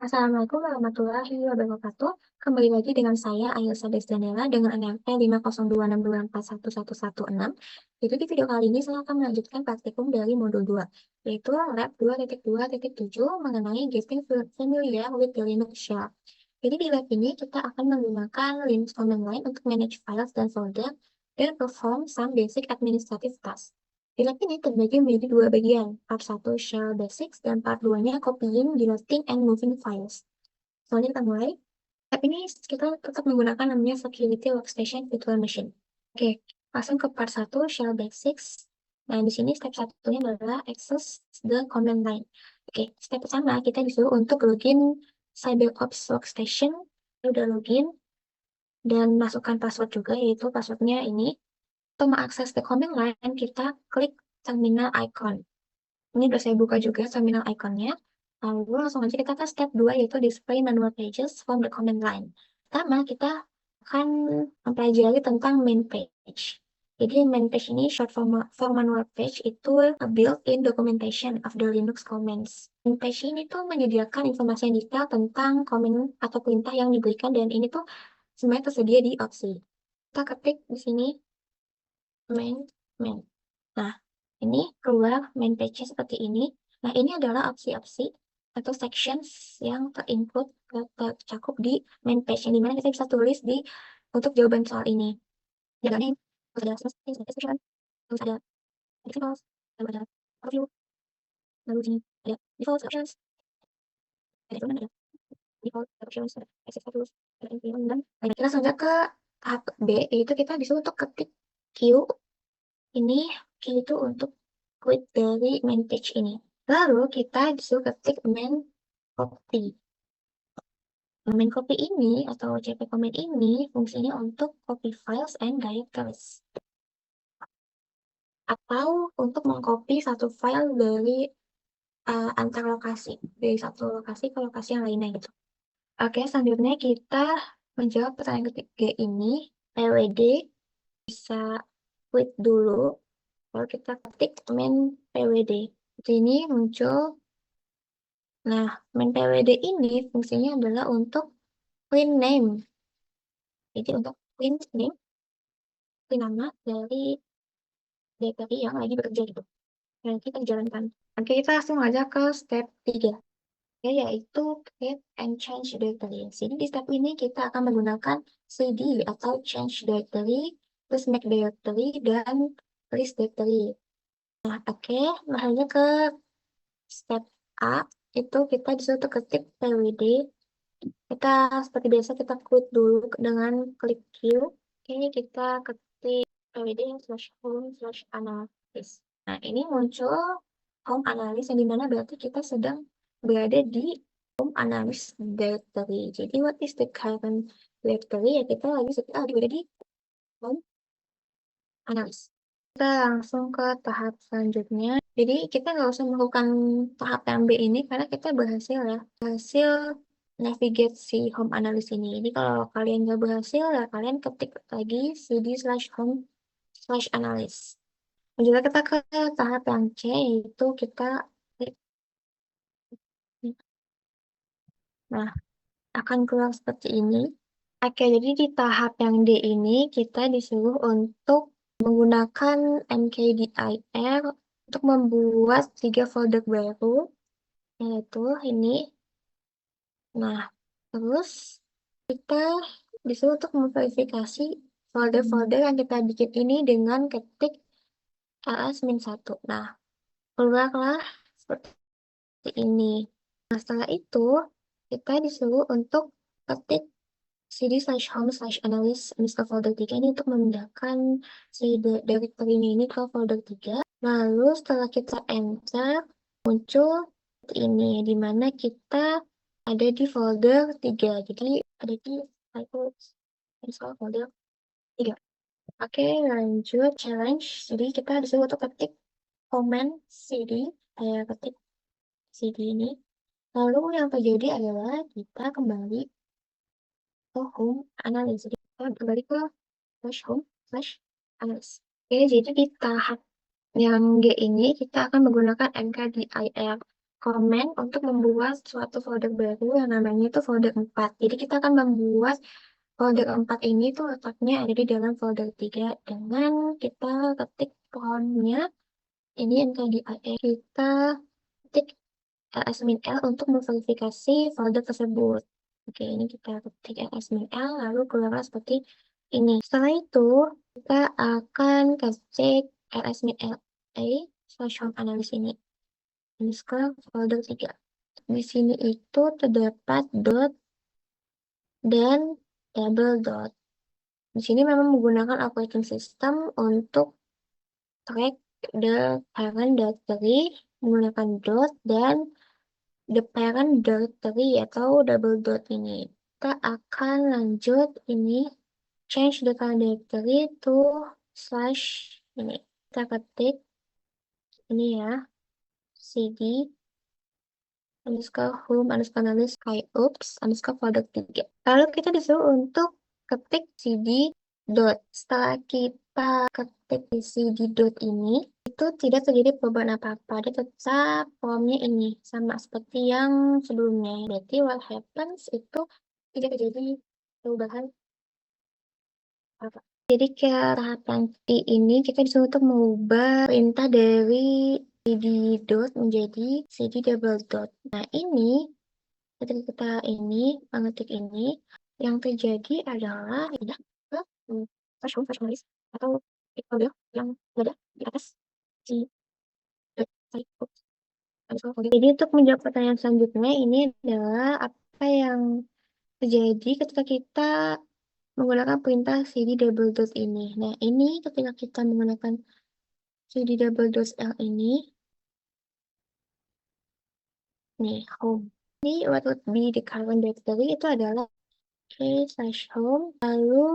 Assalamualaikum warahmatullahi wabarakatuh. Kembali lagi dengan saya, Ayelsa Desdanela, dengan NMP 50262411116. Jadi di video kali ini saya akan melanjutkan praktikum dari modul 2, yaitu Lab 2.2.7 mengenai Getting Familiar with the Linux Shell. Jadi di lab ini kita akan menggunakan Linux command line untuk manage files dan folder dan perform some basic administrative tasks. Di lab ini terbagi menjadi dua bagian, part 1 Shell Basics dan part 2-nya Copying, Deleting, and Moving Files. Soalnya kita mulai. Lab ini kita tetap menggunakan namanya Security Workstation Virtual Machine. Oke, langsung ke part 1 Shell Basics. Nah, di sini step satunya adalah access the command line. Oke, step pertama kita disuruh untuk login CyberOps Workstation. Kita udah login dan masukkan password juga, yaitu passwordnya ini. Untuk mengakses the command line, kita klik terminal icon. Ini udah saya buka juga terminal iconnya. Lalu langsung aja kita ke step 2, yaitu display manual pages from the command line. Pertama, kita akan mempelajari tentang main page. Jadi main page ini short for manual page itu a built-in documentation of the Linux commands. Main page ini tuh menyediakan informasi yang detail tentang command atau perintah yang diberikan, dan ini tuh sebenarnya tersedia di opsi. Kita ketik di sini main. Nah, ini keluar main page seperti ini. Nah, ini adalah opsi-opsi atau sections yang terinclude, tercakup di main page, yang dimana kita bisa tulis di untuk jawaban soal ini. Jawabannya terus ada description, terus ada examples, lalu ada overview, lalu di sini ada default options, ada improvement, ada default options, ada exit status, ada improvement, dan lainnya. Kita langsung aja ke tahap B, yaitu kita disuruh untuk ketik Q. Ini Q itu untuk quit dari main page ini. Lalu kita disuruh ketik main copy. Main copy ini atau CP command ini fungsinya untuk copy files and directories. Atau untuk mengcopy satu file dari antar lokasi. Dari satu lokasi ke lokasi yang lainnya gitu. Oke, selanjutnya kita menjawab pertanyaan ketiga ini. PWD bisa quit dulu. Lalu kita ketik main PWD. Di sini muncul. Nah, main PWD ini fungsinya adalah untuk clean name. Jadi untuk clean name, clean nama dari directory yang lagi bekerja gitu. Yang kita jalankan. Oke, kita langsung aja ke step 3. Ya, yaitu create and change directory. Jadi di step ini kita akan menggunakan cd atau change directory, terus make directory, dan list directory. Nah, oke, langsung ke step A, itu kita disuruh ketik pwd. Kita seperti biasa kita klik dulu dengan klik Q. Oke, kita ketik pwd /home/analysis. Nah, ini muncul home analysis, yang dimana berarti kita sedang berada di home analysis directory. Jadi, what is the current directory? Ya, kita berada di home analysis. Kita langsung ke tahap selanjutnya. Jadi kita nggak usah melakukan tahap yang B ini karena kita berhasil navigate si home analysis ini. Jadi kalau kalian nggak berhasil ya kalian ketik lagi cd/home/analysis. Dan juga kita ke tahap yang C, yaitu kita klik. Nah, akan keluar seperti ini. Oke, jadi di tahap yang D ini kita disuruh untuk menggunakan mkdir untuk membuat 3 folder baru, yaitu ini. Nah, terus kita disuruh untuk memverifikasi folder-folder yang kita bikin ini dengan ketik ls-1. Nah, keluarlah seperti ini. Nah, setelah itu kita disuruh untuk ketik cd/home/analysis underscore folder 3 ini untuk memindahkan si directory-nya ini ke folder 3. Lalu setelah kita enter, muncul seperti ini, di mana kita ada di folder 3. Jadi ada di install folder 3. Oke, lanjut challenge. Jadi kita disuruh untuk ketik command cd. Saya ketik cd ini. Lalu yang terjadi adalah kita kembali ke home analysis. Jadi kita kembali ke /home/analysis. Oke, jadi di tahap yang G ini kita akan menggunakan mkdir komen untuk membuat suatu folder baru yang namanya itu folder 4. Jadi kita akan membuat folder 4 ini tuh letaknya ada di dalam folder 3 dengan kita ketik promptnya ini yang tadi kita ketik ls-l untuk memverifikasi folder tersebut. Oke, ini kita ketik ls-l lalu keluar seperti ini. Setelah itu kita akan ketik ls-l slash home analysis ini. Ini sekarang folder 3. Di sini itu terdapat dot dan double dot. Di sini memang menggunakan operating system untuk track the parent directory menggunakan dot dan the parent directory atau double dot ini. Kita akan lanjut ini change the parent directory to slash ini. Kita ketik ini ya cd underscore home underscore analysis kayak oops underscore folder 3. Lalu kita disuruh untuk ketik cd dot. Setelah kita ketik di cd dot ini, itu tidak terjadi perubahan apa-apa. Dia tetap formnya ini, sama seperti yang sebelumnya. Berarti what happens itu tidak terjadi perubahan apa. Jadi ke tahap nanti ini kita disuruh untuk mengubah perintah dari cd dot menjadi cd double dot. Nah ini ketika kita ini mengetik ini, yang terjadi adalah pindah ke slash home list atau folder yang ada di atas si site. Jadi untuk menjawab pertanyaan selanjutnya ini adalah apa yang terjadi ketika kita menggunakan perintah cd double dot ini. Nah ini ketika kita menggunakan cd double dot l ini, nih home. Ini what would be the current directory itu adalah slash home. Lalu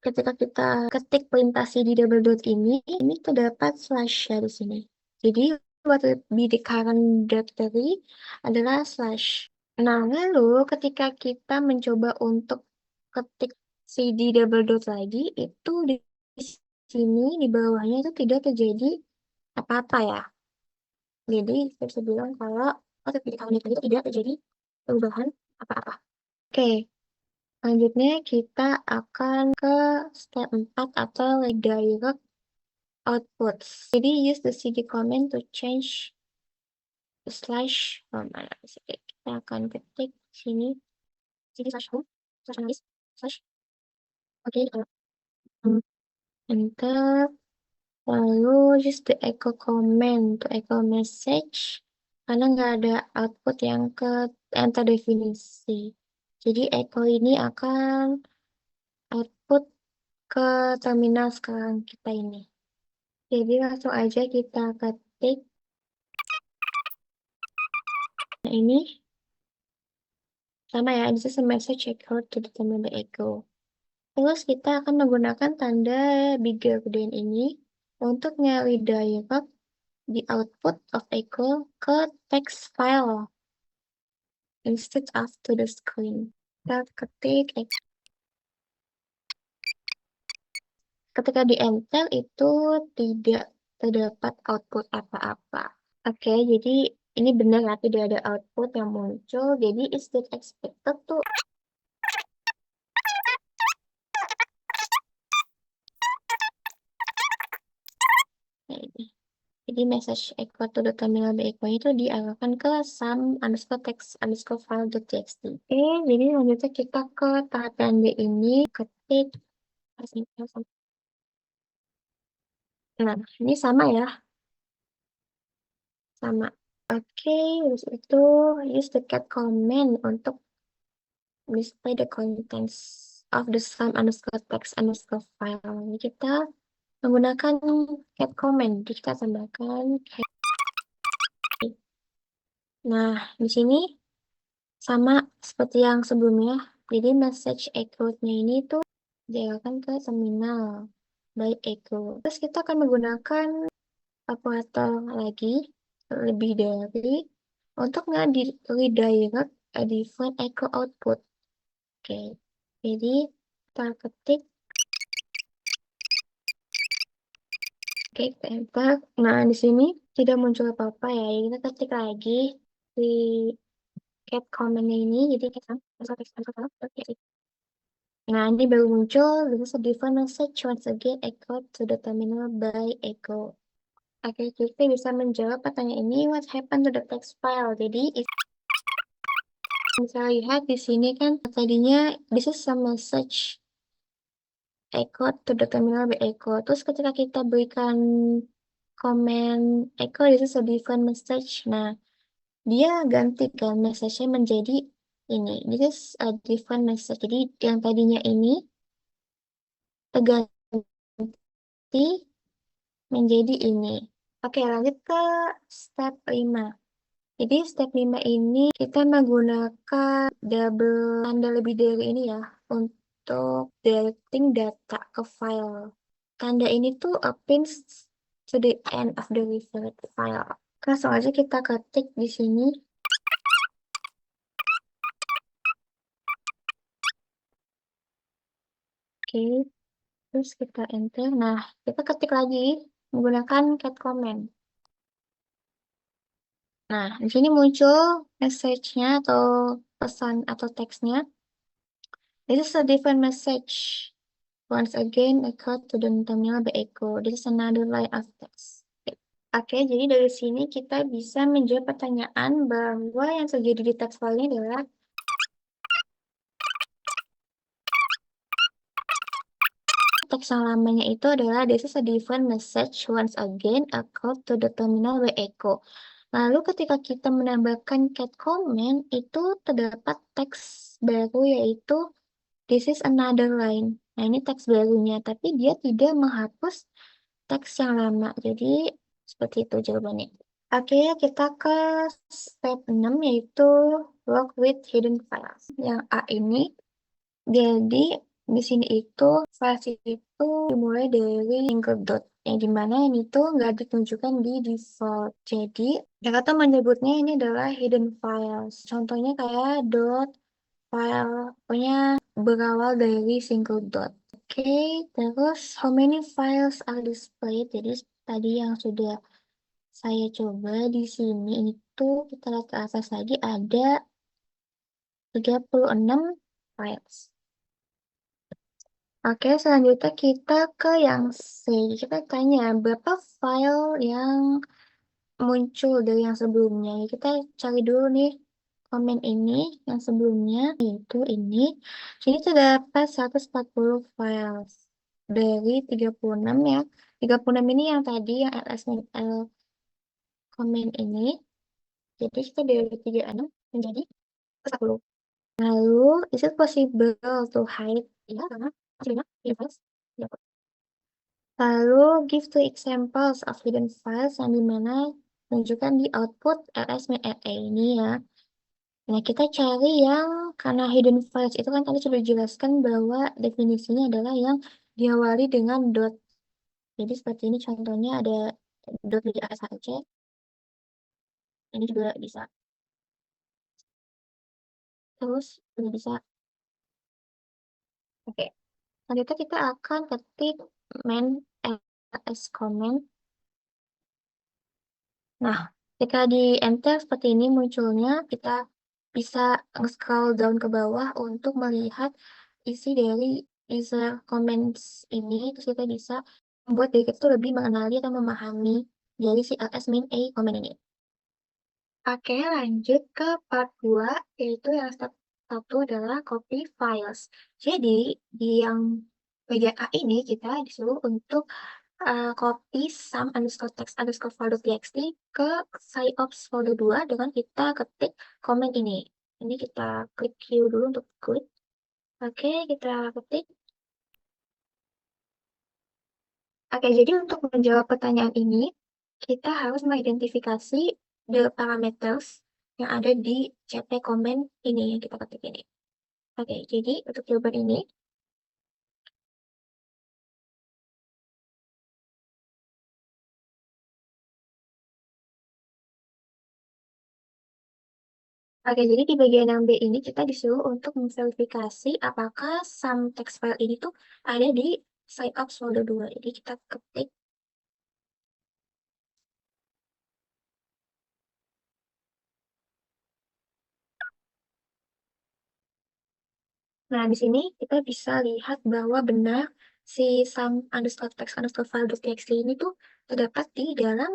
ketika kita ketik perintah cd double dot ini terdapat slash ya di sini. Jadi what would be the current directory adalah slash. Nah, lalu ketika kita mencoba untuk ketik cd double dot lagi, itu di sini di bawahnya itu tidak terjadi apa-apa ya. Jadi kita bisa bilang kalau what would be the current directory itu tidak terjadi perubahan apa-apa. Oke. Selanjutnya kita akan ke step 4 atau redirect outputs. Jadi use the cd command to change the slash home analysis. Oke, kita akan ketik sini cd slash home slash analysis slash. Oke, enter. Lalu use the echo command to echo message karena nggak ada output yang terdefinisi. Jadi echo ini akan output ke terminal sekarang kita ini. Jadi langsung aja kita ketik. Nah ini sama ya, this is a message echo to determine the echo. Terus kita akan menggunakan tanda bigger than ini untuk nge-redirect di output of echo ke text file instead of to the screen. Kita ketik echo. Ketika di enter itu tidak terdapat output apa-apa. Oke, jadi ini benar ya, tidak ada output yang muncul. Jadi is that expected tuh. Nah, ini. Jadi message echo to the terminal B echo itu diarahkan ke sum underscore text underscore file.txt. Oke, jadi selanjutnya kita ke tahap yang D ini ketik. Nah, ini sama ya. Sama. Oke, terus itu use the cat command untuk display the contents of the sum underscore text underscore file. Ini kita menggunakan cat command. Jadi kita tambahkan cat. Nah, di sini sama seperti yang sebelumnya. Jadi message echo-nya ini tuh diarahkan ke terminal by echo. Terus kita akan menggunakan operator lagi lebih dari untuk nge-redirect a different echo output. Oke, jadi kita ketik. Oke, kita enter. Nah, di sini tidak muncul apa-apa ya. Kita ketik lagi si cat comment ini, jadi text Nah, ini baru muncul, this is a different message once again echoed to the terminal by echo. Oke, kita bisa menjawab pertanyaan ini, what happened to the text file? Jadi, bisa lihat di sini kan, tadinya this is a message echoed to the terminal by echo. Terus ketika kita berikan komen echo, this is a different message. Nah, dia gantikan message-nya menjadi ini. This is a different message. Jadi, yang tadinya ini terganti menjadi ini. Oke, lanjut ke step 5. Jadi step 5 ini kita menggunakan double tanda lebih dari ini ya untuk directing data ke file. Tanda ini tuh appends to the end of the referred file. Langsung aja kita ketik di sini. Oke, terus kita enter. Nah, kita ketik lagi menggunakan cat comment. Nah, di sini muncul message-nya atau pesan atau teksnya. This is a different message. Once again, echo to the terminal by echo. This is another line of text. Oke, jadi dari sini kita bisa menjawab pertanyaan bahwa yang terjadi di teks file ini adalah teks yang lamanya itu adalah this is a different message once again echo to the terminal by echo. Lalu ketika kita menambahkan cat comment itu terdapat teks baru yaitu this is another line. Nah, ini teks barunya, tapi dia tidak menghapus teks yang lama. Jadi, seperti itu jawabannya. Oke, kita ke step 6 yaitu work with hidden files. Yang A ini, jadi di sini itu files itu dimulai dari single dot. Yang dimana ini tuh nggak ditunjukkan di default. Jadi, mereka tuh menyebutnya ini adalah hidden files. Contohnya kayak dot file, pokoknya berawal dari single dot. Oke, terus how many files are displayed? Jadi tadi yang sudah saya coba di sini itu kita lihat ke atas lagi ada 36 files. Oke, selanjutnya kita ke yang C. Kita tanya berapa file yang muncul dari yang sebelumnya. Kita cari dulu nih komen ini yang sebelumnya itu ini. Jadi terdapat 140 files dari 36 ya. 36 ini yang tadi yang LSML komen ini. Jadi kita dari 36 menjadi 40. Lalu, is it possible to hide? Ya, karena masih banyak hidden files. Ya. Lalu, give two examples of hidden files yang dimana menunjukkan di output ls-array ini ya. Nah, kita cari yang, karena hidden files itu kan tadi sudah dijelaskan bahwa definisinya adalah yang diawali dengan dot. Jadi seperti ini contohnya ada dot di atas saja. Ini juga bisa. Terus juga bisa. Oke. Selanjutnya kita akan ketik main as comment. Nah, ketika di enter seperti ini munculnya, kita bisa scroll down ke bawah untuk melihat isi dari user comments ini. Terus kita bisa membuat diri kita tuh lebih mengenali atau memahami dari si ls main a comment ini. Oke, lanjut ke part 2, yaitu yang step 1 adalah copy files. Jadi, di yang bagian A ini kita disuruh untuk copy sum underscore text underscore file.txt ke sciops folder 2 dengan kita ketik komen ini. Ini kita klik Q dulu untuk klik. Oke, kita ketik. Oke, jadi untuk menjawab pertanyaan ini, kita harus mengidentifikasi the parameters yang ada di CP comment ini yang kita ketik ini. Oke, jadi untuk jawaban ini, oke, jadi di bagian yang B ini kita disuruh untuk memverifikasi apakah sum text file ini tuh ada di sciops folder 2. Jadi kita ketik. Nah, di sini kita bisa lihat bahwa benar si sum underscore text underscore file.txt ini tuh terdapat di dalam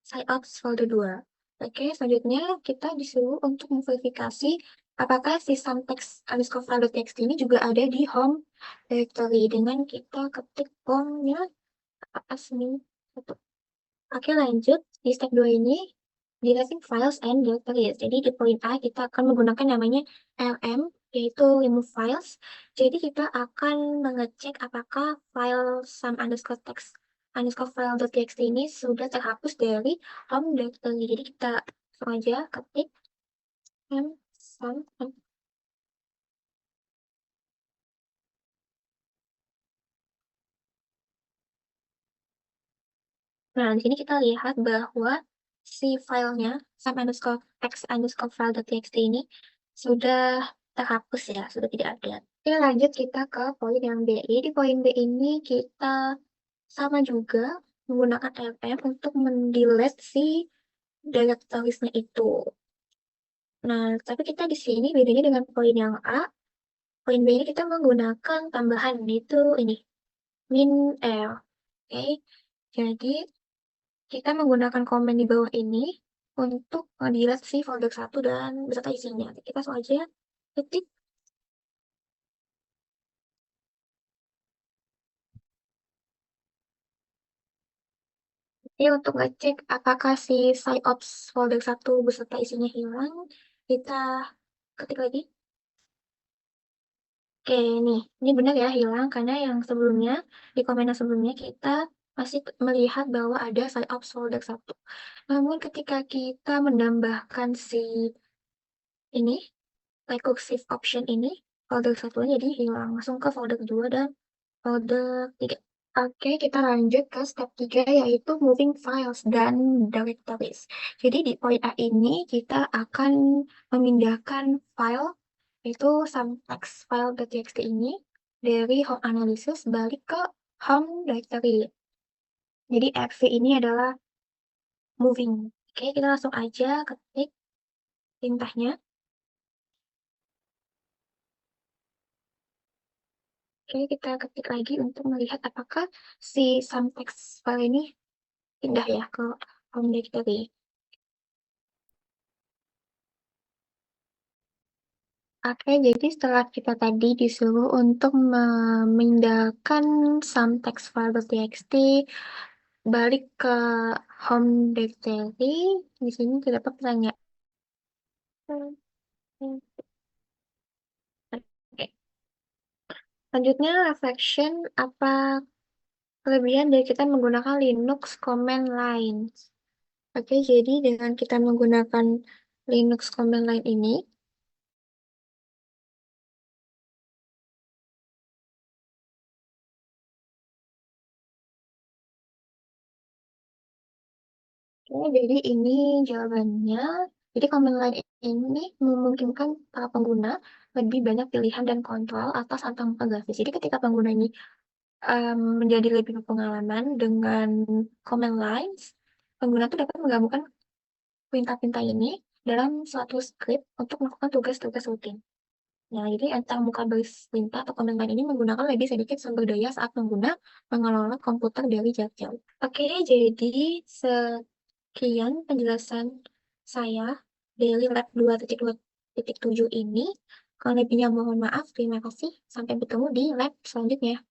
sciops folder 2. Oke, selanjutnya kita disuruh untuk memverifikasi apakah si sum text underscore file.txt ini juga ada di home directory dengan kita ketik com-nya asli. Oke, lanjut. Di step 2 ini, directing files and directories. Jadi di poin A kita akan menggunakan namanya lm, yaitu remove files. Jadi kita akan mengecek apakah file sum underscore text underscore file.txt ini sudah terhapus dari home directory. Jadi kita langsung aja ketik sum. Nah, di sini kita lihat bahwa si filenya sum underscore text underscore file.txt ini sudah terhapus ya, sudah tidak ada. Oke, lanjut kita ke poin yang B. Jadi di poin B ini kita sama juga menggunakan lm untuk mendelete si directoriesnya itu. Nah, tapi kita di sini bedanya dengan poin yang A. Poin B ini kita menggunakan tambahan, itu ini, min L. Oke, jadi kita menggunakan komen di bawah ini untuk delete si folder 1 dan beserta isinya. Kita langsung aja ketik. Jadi untuk ngecek apakah si sciops folder 1 beserta isinya hilang, kita ketik lagi. Oke, nih, ini benar ya hilang karena yang sebelumnya, di komen yang sebelumnya kita masih melihat bahwa ada sciops folder 1. Namun ketika kita menambahkan si ini, recursive option ini, folder 1 jadi hilang. Langsung ke folder 2 dan folder 3. Oke, kita lanjut ke step 3 yaitu moving files dan directories. Jadi di poin A ini kita akan memindahkan file yaitu some text file.txt ini dari home analysis balik ke home directory. Jadi FV ini adalah moving. Oke, kita langsung aja ketik perintahnya. Oke, kita ketik lagi untuk melihat apakah si some text file ini pindah ya ke home directory. Oke, jadi setelah kita tadi disuruh untuk memindahkan some text file.txt balik ke home directory, di sini terdapat pertanyaan. Oke. Selanjutnya, reflection apa kelebihan dari kita menggunakan Linux command line. Oke, jadi dengan kita menggunakan Linux command line ini, oke, jadi ini jawabannya. Jadi command line ini memungkinkan para pengguna lebih banyak pilihan dan kontrol atas muka grafis. Jadi ketika pengguna ini menjadi lebih berpengalaman dengan command lines, pengguna itu dapat menggabungkan perintah-perintah ini dalam suatu script untuk melakukan tugas-tugas rutin. Nah, jadi antara muka baris perintah atau command line ini menggunakan lebih sedikit sumber daya saat pengguna mengelola komputer dari jarak jauh. Oke, jadi sekian penjelasan saya dari lab 2.2.7 ini. Kalau lebihnya mohon maaf, terima kasih. Sampai bertemu di lab selanjutnya.